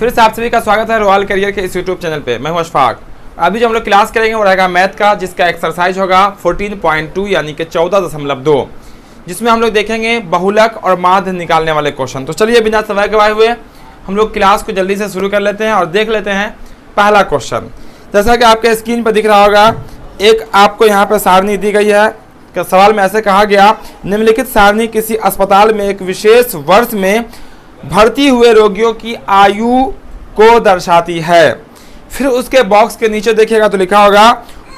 फिर से आप सभी का स्वागत है रॉयल करियर के इस यूट्यूब चैनल पे। मैं हूं अशफाक। अभी जो हम लोग क्लास करेंगे वो रहेगा मैथ का, जिसका एक्सरसाइज होगा 14.2 यानी कि 14.2, जिसमें हम लोग देखेंगे बहुलक और माध्य निकालने वाले क्वेश्चन। तो चलिए बिना समय गवाए हुए हम लोग क्लास को जल्दी से शुरू कर लेते हैं और देख लेते हैं पहला क्वेश्चन। जैसा कि आपके स्क्रीन पर दिख रहा होगा, एक आपको यहाँ पर सारणी दी गई है। सवाल में ऐसे कहा गया, निम्नलिखित सारणी किसी अस्पताल में एक विशेष वर्ष में भर्ती हुए रोगियों की आयु को दर्शाती है। फिर उसके बॉक्स के नीचे देखिएगा तो लिखा होगा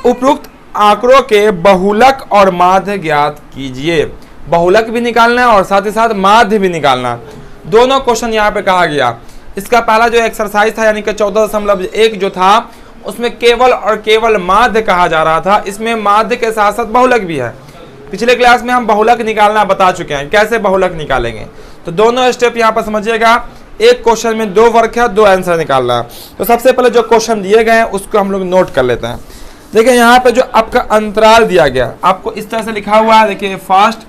उपरोक्त आंकड़ों के बहुलक और माध्य ज्ञात कीजिए। बहुलक भी निकालना है और साथ ही साथ माध्य भी निकालना, दोनों क्वेश्चन यहाँ पे कहा गया। इसका पहला जो एक्सरसाइज था यानी कि 14.1 जो था उसमें केवल और केवल माध्य कहा जा रहा था। इसमें माध्य के साथ साथ बहुलक भी है। पिछले क्लास में हम बहुलक निकालना बता चुके हैं, कैसे बहुलक निकालेंगे। तो दोनों स्टेप यहाँ पर समझिएगा। एक क्वेश्चन में 2 वर्क है, 2 आंसर निकालना है। तो सबसे पहले जो क्वेश्चन दिए गए हैं उसको हम लोग नोट कर लेते हैं। देखिए यहाँ पे जो आपका अंतराल दिया गया आपको इस तरह से लिखा हुआ है। देखिए फर्स्ट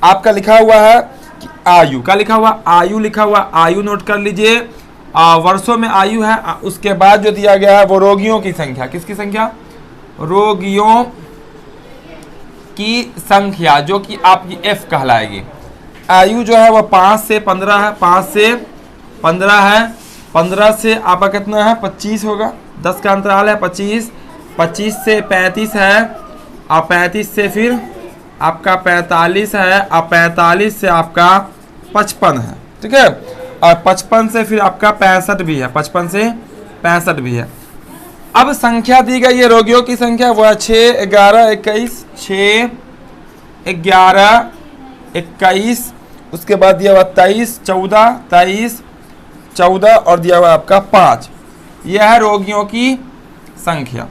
आपका लिखा हुआ है कि आयु का लिखा हुआ, आयु लिखा हुआ, आयु नोट कर लीजिए। वर्षों में आयु है। उसके बाद जो दिया गया है वो रोगियों की संख्या। किसकी संख्या? रोगियों की संख्या, जो कि आपकी F कहलाएगी। आयु जो है वो 5 से 15 है, 5 से 15 है, 15 से आपका कितना है 25 होगा, 10 का अंतराल है 25, 25 से 35 है और 35 से फिर आपका 45 है और 45 से आपका 55 है, ठीक है। और 55 से फिर आपका 65 भी है, 55 से 65 भी है। अब संख्या दी गई है रोगियों की संख्या, वो है 6, 11, 21, 6, 11, 21, उसके बाद दिया हुआ 23, 14, 23, 14 और दिया हुआ आपका 5। यह है रोगियों की संख्या।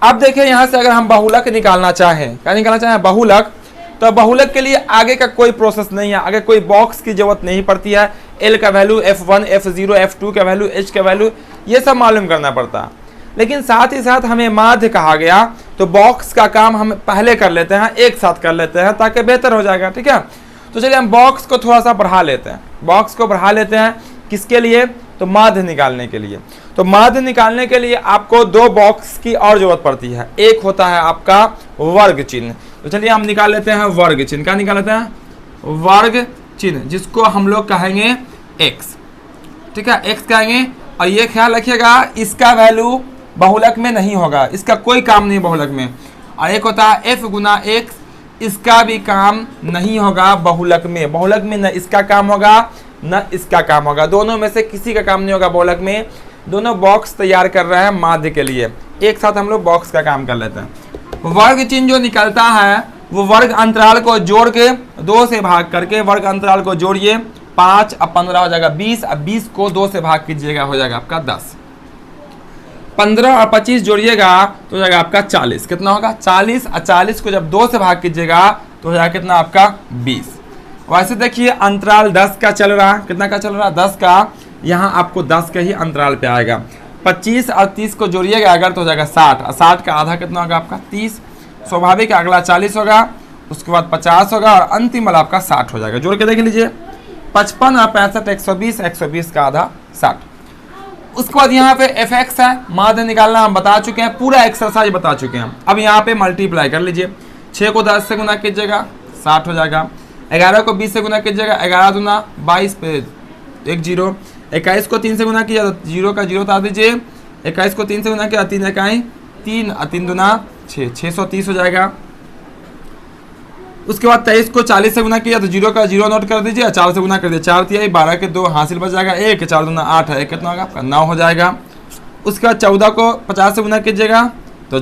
अब देखिए यहाँ से अगर हम बहुलक निकालना चाहें, क्या निकालना चाहें? बहुलक। तो बहुलक के लिए आगे का कोई प्रोसेस नहीं है, आगे कोई बॉक्स की जरूरत नहीं पड़ती है। L का वैल्यू, F1, F0, F2 का वैल्यू, H का वैल्यू, ये सब मालूम करना पड़ता है। लेकिन साथ ही साथ हमें माध्य कहा गया, तो बॉक्स का काम हम पहले कर लेते हैं, एक साथ कर लेते हैं ताकि बेहतर हो जाएगा, ठीक है। तो चलिए हम बॉक्स को थोड़ा सा बढ़ा लेते हैं। बॉक्स को बढ़ा लेते हैं किसके लिए? तो माध्य निकालने के लिए। तो माध्य निकालने के लिए आपको 2 बॉक्स की और जरूरत पड़ती है। एक होता है आपका वर्ग चिन्ह। तो चलिए हम निकाल लेते हैं वर्ग चिन्ह। क्या निकाल लेते हैं? वर्ग चिन्ह, जिसको हम लोग कहेंगे x, ठीक है, x कहेंगे। और ये ख्याल रखिएगा इसका वैल्यू बहुलक में नहीं होगा, इसका कोई काम नहीं बहुलक में। और एक होता है f गुना x, इसका भी काम नहीं होगा बहुलक में। बहुलक में न इसका काम होगा न इसका काम होगा, दोनों में से किसी का काम नहीं होगा बहुलक में। दोनों बॉक्स तैयार कर रहे हैं माध्य के लिए, एक साथ हम लोग बॉक्स का काम कर लेते हैं। वर्ग चिन्ह जो निकलता है वो वर्ग अंतराल को जोड़ के 2 से भाग करके, वर्ग अंतराल को जोड़िए, 5 अब 15 हो जाएगा 20, अब 20 को 2 से भाग कीजिएगा, हो जाएगा आपका 10। 15 और 25 जोड़िएगा तो हो जाएगा आपका 40। कितना होगा? 40। और 40 को जब 2 से भाग कीजिएगा तो हो जाएगा कितना आपका 20। वैसे देखिए अंतराल 10 का चल रहा है। कितना का चल रहा है? 10 का। यहाँ आपको 10 के ही अंतराल पे आएगा। 25 और 30 को जोड़िएगा अगर तो हो जाएगा 60। और 60 का आधा कितना होगा आपका? 30। स्वाभाविक अगला 40 होगा, उसके बाद 50 होगा और अंतिम वाला आपका 60 हो जाएगा। जोड़ के देख लीजिए, 55 और 65, 120, 120 का आधा 60। उसके बाद यहाँ पे fx है, माध्य निकालना हम बता चुके हैं, पूरा एक्सरसाइज बता चुके हैं। अब यहाँ पे मल्टीप्लाई कर लीजिए। 6 को 10 से गुना कीजिएगा 60 हो जाएगा। 11 को 20 से गुना कीजिएगा, 11 दूना 22 पे 1 0। 21 को 3 से गुना किया तो 0 का 0 उतार दीजिए। 21 को 3 से गुना किया 3 इकाई 3 और 3 दूना 6, 630 हो जाएगा। उसके बाद 23 को 40 से गुना किया तो 0 का 0 नोट कर दीजिए, 4 से गुना कर दिया 4 तिहाई, 12 के 2 हासिल बच जाएगा 1, 4 दूना 8 है, 1 कितना होगा आपका 9 हो जाएगा। उसके बाद 14 को 50 से गुना कीजिएगा तो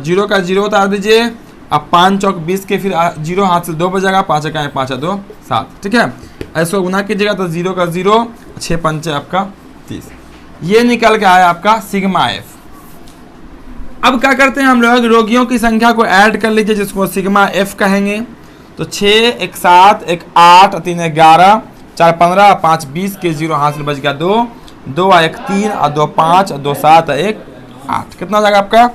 0 का 0 उतार दीजिए। अब 5 चौक 20 के फिर 0 हाथ से 2 बच जाएगा, 5 इकाई 5 है 2 7, ठीक है। इसको गुना कीजिएगा तो 0 का 0, 6 पंचे आपका 30। ये निकल के आया आपका सिग्मा F। अब क्या करते हैं हम लोग? रोगियों की संख्या को ऐड कर लीजिए, जिसको सिग्मा F कहेंगे। तो 6, 1 7, 1 8, 3 11, 4 15, 5 20 के 0 हासिल बच गया 2, 2 1 3 और 2 5 और 2 7 1 8। कितना हो जाएगा आपका?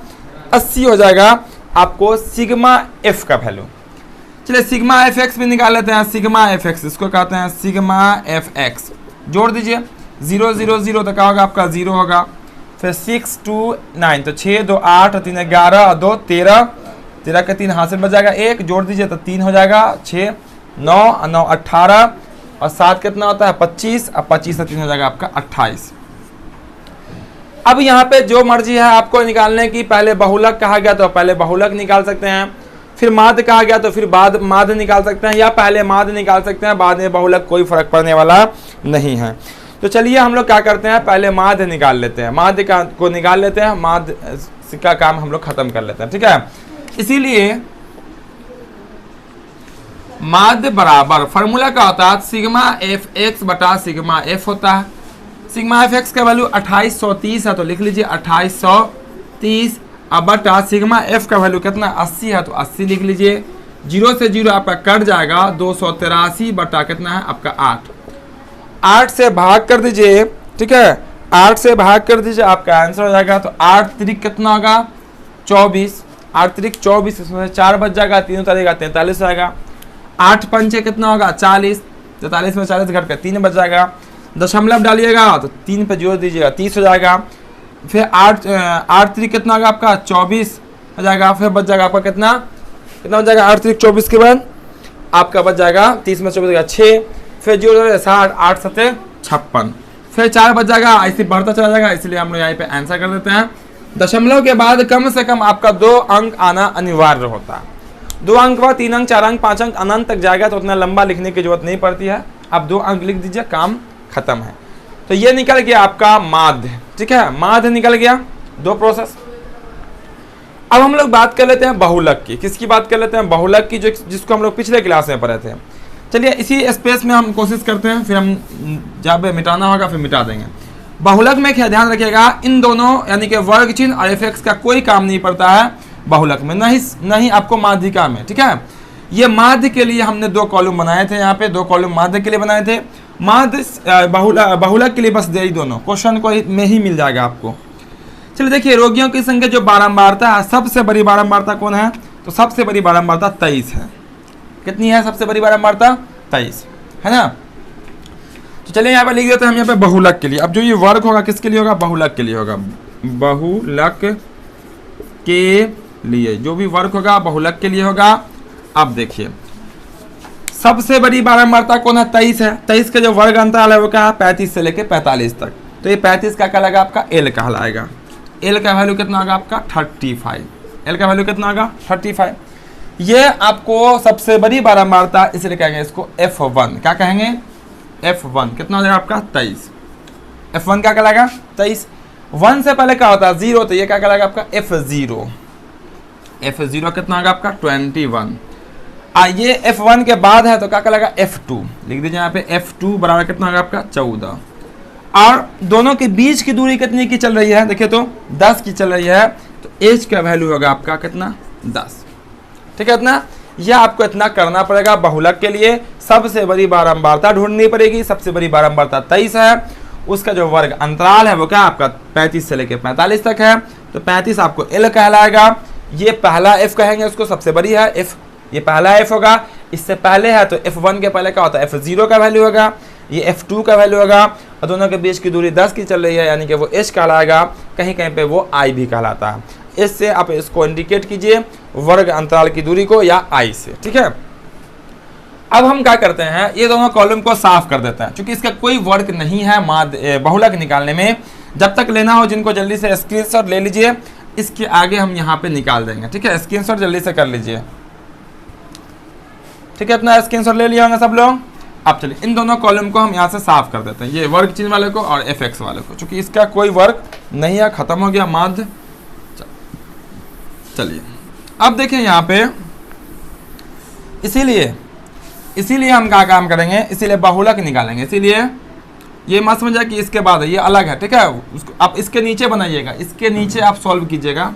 80 हो जाएगा आपको सिग्मा F का वैल्यू। चलिए सिग्मा एफ एक्स भी निकाल लेते हैं। सिग्मा एफ एक्स, इसको कहते हैं सिग्मा एफ एक्स। जोड़ दीजिए 0 0 0 तो क्या होगा आपका 0 होगा। फिर 6 2 9 तो 6 2 8 3 11 2 13, 13 का 3 हाथ से बच जाएगा, 1 जोड़ दीजिए तो 3 हो जाएगा, 6 9 9 18 और 7 कितना होता है 25, अब 25 से 3 हो जाएगा आपका 28। अब यहाँ पे जो मर्जी है आपको निकालने की, पहले बहुलक कहा गया तो पहले बहुलक निकाल सकते हैं, फिर माध्य कहा गया तो फिर बाद माध्य निकाल सकते हैं, या पहले माध्य निकाल सकते हैं बाद में बहुलक, कोई फर्क पड़ने वाला नहीं है। तो चलिए हम लोग क्या करते हैं, पहले माध्य निकाल लेते हैं, माध्य को निकाल लेते हैं, माध्य का काम हम लोग खत्म कर लेते हैं, ठीक है। इसीलिए माध्य बराबर फॉर्मूला का होता है सिग्मा एफ एक्स बटा सिग्मा एफ होता है। सिग्मा एफ एक्स का वैल्यू 2830 है तो लिख लीजिए 2830, अब बटा सिग्मा एफ का वैल्यू कितना 80 है तो 80 लिख लीजिए। 0 से 0 आपका कट जाएगा, 283 बटा कितना है आपका 8 से भाग कर दीजिए, ठीक है, 8 से भाग कर दीजिए, आपका आंसर हो जाएगा। तो 8 त्रिक कितना होगा 24, 8 त्रिक 24, इसमें से 4 बच जाएगा, 3 उतारेगा 43 आएगा। 8 पंचे कितना होगा 40, 43 में 40 घट कर 3 बच जाएगा। दशमलव डालिएगा तो 3 पे जोड़ दीजिएगा 30 हो जाएगा। फिर 8 त्रिक कितना होगा आपका 24 हो जाएगा। फिर बच जाएगा आपका कितना बच जाएगा 8 त्रिक 24 के बाद आपका बच जाएगा 30 में 24 6, फिर जोड़ 60, 8 7 56, फिर 4 बच जाएगा, ऐसे बढ़ता चला जाएगा, इसलिए हम लोग यहाँ पे आंसर कर देते हैं। दशमलव के बाद कम से कम आपका 2 अंक आना अनिवार्य होता है। 2 अंक बाद 3 अंक 4 अंक 5 अंक अनंत तक जाएगा तो उतना लंबा लिखने की जरूरत नहीं पड़ती है। आप 2 अंक लिख दीजिए, काम खत्म है। तो ये निकल गया आपका माध्य, ठीक है, माध्य निकल गया, 2 प्रोसेस। अब हम लोग बात कर लेते हैं बहुलक की। किसकी बात कर लेते हैं, बहुलक की, जो जिसको हम लोग पिछले क्लास में पढ़े थे। चलिए इसी स्पेस में हम कोशिश करते हैं, फिर हम जब मिटाना होगा फिर मिटा देंगे। बहुलक में क्या ध्यान रखिएगा, इन दोनों यानी कि वर्ग चिन्ह और एफ एक्स का कोई काम नहीं पड़ता है बहुलक में, नहीं आपको माध्यिका में, ठीक है। ये माध्य के लिए हमने 2 कॉलम बनाए थे, यहाँ पे 2 कॉलम माध्य के लिए बनाए थे। माध्य बहुलक के लिए बस यही दोनों क्वेश्चन को में ही मिल जाएगा आपको। चलिए देखिए, रोगियों की संख्या जो बारंबारता है, सबसे बड़ी बारंबारता कौन है, तो सबसे बड़ी बारंबारता 23 है। कितनी है सबसे बड़ी बारंबारता 23 है ना। तो चलिए यहाँ पे लिख देते हैं हम यहाँ पे बहुलक के लिए। अब जो ये वर्ग होगा किसके लिए होगा, बहुलक के लिए होगा, बहुलक के लिए जो भी वर्ग होगा बहुलक के लिए होगा। अब देखिए सबसे बड़ी बारंबारता कौन है, 23 है। 23 का जो वर्ग अंतराल है वो क्या है 35 से लेके 45 तक। तो ये 35 का कहलाएगा आपका एल कहलाएगा। एल का वैल्यू कितना होगा आपका 35। एल का वैल्यू कितना होगा 35। ये आपको सबसे बड़ी बारंबारता इसलिए कहेंगे इसको F1। क्या कहेंगे F1 कितना हो जाएगा आपका 23। F1 क्या कहलाएगा 23। 1 से पहले क्या होता है 0, तो ये क्या कहलाएगा आपका F0। F0 कितना होगा आपका 21। ये F1 के बाद है तो क्या कहलाएगा F2। लिख दीजिए यहाँ पे F2 बराबर कितना होगा आपका 14। और दोनों के बीच की दूरी कितनी की चल रही है, देखिए तो 10 की चल रही है, तो एच का वैल्यू होगा आपका कितना 10, ठीक है। इतना यह आपको इतना करना पड़ेगा बहुलक के लिए। सबसे बड़ी बारंबारता ढूंढनी पड़ेगी, सबसे बड़ी बारंबारता 23 है। उसका जो वर्ग अंतराल है वो क्या आपका 35 से लेकर 45 तक है, तो 35 आपको एल कहलाएगा। ये पहला एफ कहेंगे उसको, सबसे बड़ी है एफ, ये पहला एफ होगा। इससे पहले है तो F1 के पहले क्या होता है F0 का वैल्यू होगा, ये F2 का वैल्यू होगा, और दोनों के बीच की दूरी 10 की चल रही है यानी कि वो H कहलाएगा। कहीं कहीं पे वो I भी कहलाता है। इससे आप इसको इंडिकेट कीजिए वर्ग अंतराल की दूरी को या I से, ठीक है। अब हम क्या करते हैं, ये दोनों कॉलम को साफ कर देते हैं, क्योंकि इसका कोई वर्क नहीं है बहुलक निकालने में। जब तक लेना हो जिनको जल्दी से स्क्रीनशॉट ले लीजिए, इसके आगे हम यहाँ पे निकाल देंगे, ठीक है। स्क्रीनशॉट जल्दी से कर लीजिए, ठीक है। अपना स्क्रीनशॉट ले लिया होगा सब लोग। अब चलिए इन दोनों कॉलम को हम यहाँ से साफ कर देते हैं, ये वर्ग चिन्ह वाले को और एफ एक्स वाले को, क्योंकि इसका कोई वर्ग नहीं है, खत्म हो गया माध्य। चलिए अब देखें यहाँ पे, इसीलिए हम क्या काम करेंगे, इसीलिए बहुलक निकालेंगे। इसीलिए ये मत समझा कि इसके बाद है, ये अलग है, ठीक है। उसको आप इसके नीचे बनाइएगा, इसके नीचे आप सॉल्व कीजिएगा।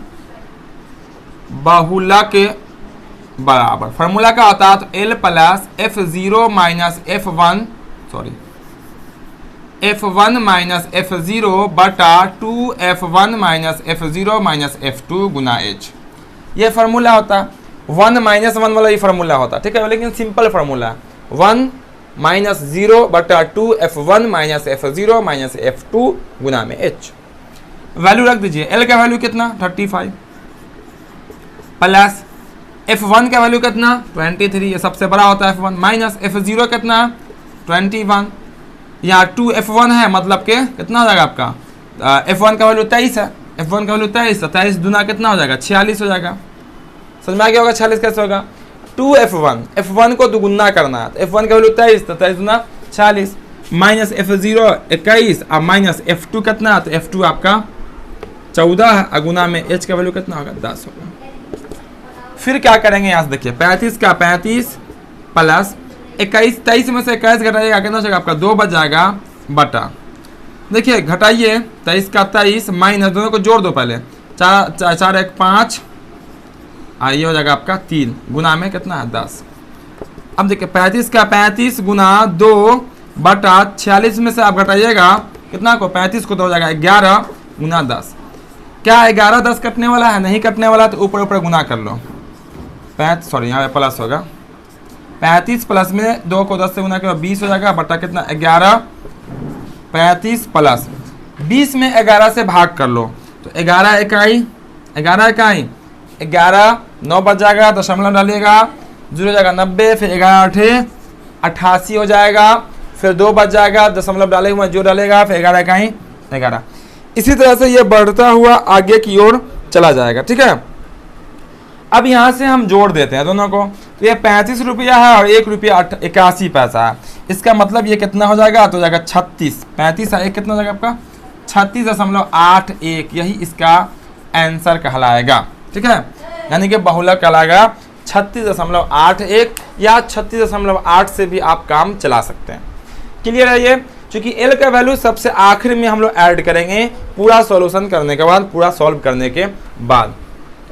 बहुलक बराबर फॉर्मूला का होता है तो L plus F0 minus F1 minus F0 बटा 2F1 minus F0 minus F2 गुना H। ये फार्मूला होता है 1 माइनस 1 वाला ये फार्मूला होता है, ठीक है। लेकिन simple formula 1 minus 0/2f1 minus f0 minus f2 गुना में h। वैल्यू रख दीजिए। l का वैल्यू कितना 35 प्लस f1 का वैल्यू कितना 23, ये सबसे बड़ा होता है f1, माइनस f0 कितना 21, यहाँ 2f1 है मतलब के कितना हो जाएगा आपका f1 का वैल्यू 23 है, f1 का वैल्यू 23 दुना कितना हो जाएगा 46 हो जाएगा। समझ में आ गया होगा 46 कैसे होगा। 2f1 को दुगुना करना है, तो f1 का वैल्यू 23 तो 23 दुना 40 माइनस f0 21 और माइनस f2 कितना, तो f2 आपका 14 है, गुना में h का वैल्यू कितना होगा 10 होगा। फिर क्या करेंगे यहाँ से देखिए 35 का 35 प्लस 21, 23 में से 21 घटाइएगा कितना हो जाएगा आपका 2 बच जाएगा बटा, देखिए घटाइए 23 का 23 माइनस दोनों को जोड़ दो पहले, 4 1 5 ये हो जाएगा आपका 3 गुना में कितना है 10। अब देखिए 35 का 35 गुना 2 बटा 46 में से आप घटाइएगा कितना को 35 को तो हो जाएगा 11 गुना 10। क्या 11 10 कटने वाला है, नहीं कटने वाला, तो ऊपर ऊपर गुना कर लो। 35 सॉरी यहाँ पे प्लस होगा, 35 प्लस में 2 को 10 से गुना करो 20 हो जाएगा बटा कितना 11, 35 प्लस 20 में 11 से भाग कर लो तो 11 इकाई 11 9 बच जाएगा, दशमलव डालिएगा 0 हो जाएगा 90, फिर 11 8 88 हो जाएगा, फिर 2 बच जाएगा, दशमलव डालेगा जो डालेगा, फिर 11 इकाई 11। इसी तरह से ये बढ़ता हुआ आगे की ओर चला जाएगा। ठीक है, अब यहाँ से हम जोड़ देते हैं दोनों को, तो ये 35 रुपया है और 1 रुपया 81 पैसा है, इसका मतलब ये कितना हो जाएगा, तो हो जाएगा 36, 35 है 1 कितना हो जाएगा आपका 36.81, यही इसका आंसर कहलाएगा। ठीक है, यानी कि बहुलक कहलाएगा 36.81 या 36.8 से भी आप काम चला सकते हैं। क्लियर है ये, क्योंकि l का वैल्यू सबसे आखिर में हम लोग ऐड करेंगे पूरा सॉल्यूशन करने के बाद, पूरा सॉल्व करने के बाद।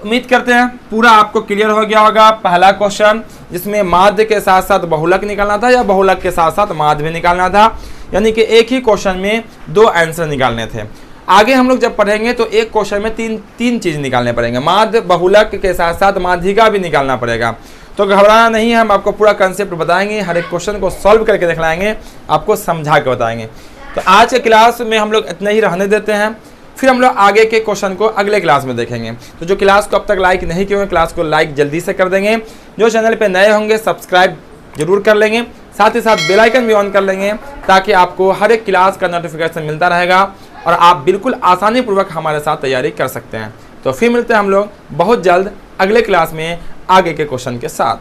उम्मीद करते हैं पूरा आपको क्लियर हो गया होगा। पहला क्वेश्चन जिसमें माध्य के साथ साथ बहुलक निकालना था या बहुलक के साथ साथ माध्य भी निकालना था, यानी कि एक ही क्वेश्चन में 2 आंसर निकालने थे। आगे हम लोग जब पढ़ेंगे तो एक क्वेश्चन में तीन चीज निकालने पड़ेंगे, माध्य बहुलक के साथ साथ माध्यिका भी निकालना पड़ेगा। तो घबराना नहीं है, हम आपको पूरा कंसेप्ट बताएंगे, हर एक क्वेश्चन को सॉल्व करके दिखलाएंगे, आपको समझा के बताएंगे। तो आज के क्लास में हम लोग इतना ही रहने देते हैं, फिर हम लोग आगे के क्वेश्चन को अगले क्लास में देखेंगे। तो जो क्लास को अब तक लाइक नहीं किए हुए क्लास को लाइक जल्दी से कर देंगे, जो चैनल पे नए होंगे सब्सक्राइब जरूर कर लेंगे, साथ ही साथ बेल आइकन भी ऑन कर लेंगे ताकि आपको हर एक क्लास का नोटिफिकेशन मिलता रहेगा और आप बिल्कुल आसानी पूर्वक हमारे साथ तैयारी कर सकते हैं। तो फिर मिलते हैं हम लोग बहुत जल्द अगले क्लास में आगे के क्वेश्चन के साथ।